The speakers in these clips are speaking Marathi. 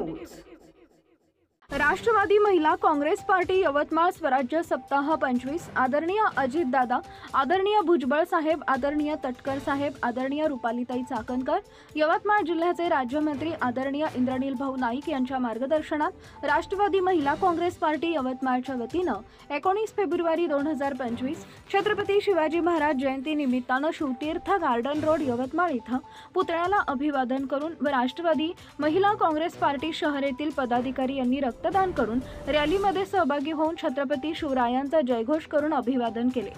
न्यूज। राष्ट्रवादी महिला काँग्रेस पार्टी यवतमाळ स्वराज्य सप्ताह 25 आदरणीय अजितदादा, आदरणीय भुजबळ साहेब, आदरणीय तटकर साहेब, आदरणीय रुपालीताई चाकणकर, यवतमाळ जिल्ह्याचे राज्यमंत्री आदरणीय इंद्रनील भाऊ नाईक यांच्या मार्गदर्शनात राष्ट्रवादी महिला काँग्रेस पार्टी यवतमाळच्या वतीनं 19 फेब्रुवारी 2025 छत्रपती शिवाजी महाराज जयंती निमित्तानं शिवतीर्थ गार्डन रोड यवतमाळ इथं पुतळ्याला अभिवादन करून व राष्ट्रवादी महिला काँग्रेस पार्टी शहर येथील पदाधिकारी यांनी रक्तदान करून रॅलीमध्ये सहभागी होऊन छत्रपती शिवरायांचा जयघोष करून अभिवादन केले।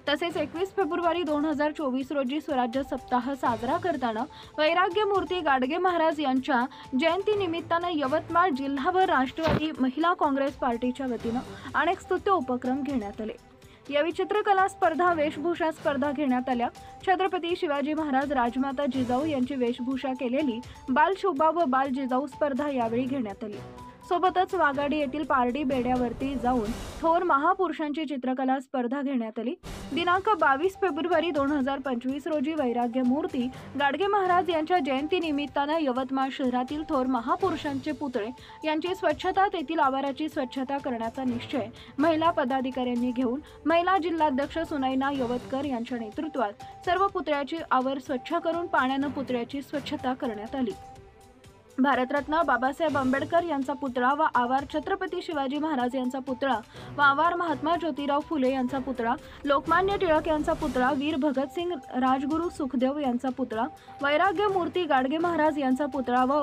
तसेच 21 फेब्रुवारी 2024 रोजी स्वराज्य सप्ताह साजरा करताना वैराग्य मूर्ती गाडगे महाराज यांच्या जयंती निमित्तानं यवतमाळ जिल्हाभर राष्ट्रवादी महिला काँग्रेस पार्टीच्या वतीनं अनेक स्तुत्य उपक्रम घेण्यात आले। यावेळी चित्रकला स्पर्धा, वेशभूषा स्पर्धा घेण्यात आल्या। छत्रपती शिवाजी महाराज, राजमाता जिजाऊ यांची वेशभूषा केलेली बाल शोभा व बाल जिजाऊ स्पर्धा यावेळी घेण्यात आली। सोबतच वाघाडी येथील पारडी बेड्यावरती जाऊन थोर महापुरुषांची चित्रकला स्पर्धा घेण्यात आली। दिनांक 22 फेब्रुवारी 2025 रोजी वैराग्य मूर्ती गाडगे महाराज यांच्या जयंती निमित्तानं यवतमाळ शहरातील थोर महापुरुषांचे पुतळे यांची स्वच्छता, तेथील आवाराची स्वच्छता करण्याचा निश्चय महिला पदाधिकाऱ्यांनी घेऊन महिला जिल्हाध्यक्ष सुनैना यवतकर यांच्या नेतृत्वात सर्व पुतळ्याची आवर स्वच्छ करून पाण्यानं पुतळ्याची स्वच्छता करण्यात आली। भारतरत्न बाबासाहेब आंबेडकर यांचा पुतळा व आवार, छत्रपती शिवाजी महाराज यांचा पुतळा व आवार, महात्मा ज्योतिराव फुले यांचा पुतळा, लोकमान्य टिळक यांचा पुतळा, वीर भगतसिंग, राजगुरू सुखदेव यांचा पुतळा, वैराग्य मूर्ती गाडगे महाराज यांचा पुतळा व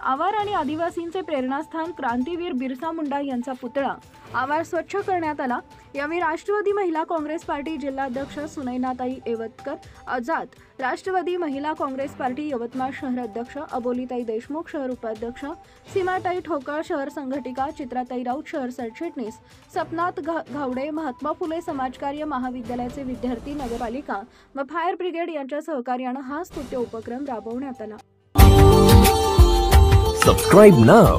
आवार आणि आदिवासींचे प्रेरणास्थान क्रांतीवीर बिरसा मुंडा यांचा पुतळा आवार स्वच्छ करण्यात आला। यावेळी राष्ट्रवादी महिला काँग्रेस पार्टी जिल्हाध्यक्ष सुनैनाताई यवतकर आझाद, राष्ट्रवादी महिला काँग्रेस पार्टी यवतमाळ शहर अध्यक्ष अबोलीताई देशमुख, शहर उपाध्यक्ष सीमाताई ठोकळ, शहर संघटिका चित्राताई राऊत, शहर सरचिटणीस सपनाथ घावडे, महात्मा फुले समाजकार्य महाविद्यालयाचे विद्यार्थी, नगरपालिका व फायर ब्रिगेड यांच्या सहकार्याने हा स्तुत्य उपक्रम राबवण्यात आला। Subscribe now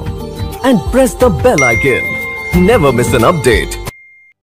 and press the bell icon. Never miss an update.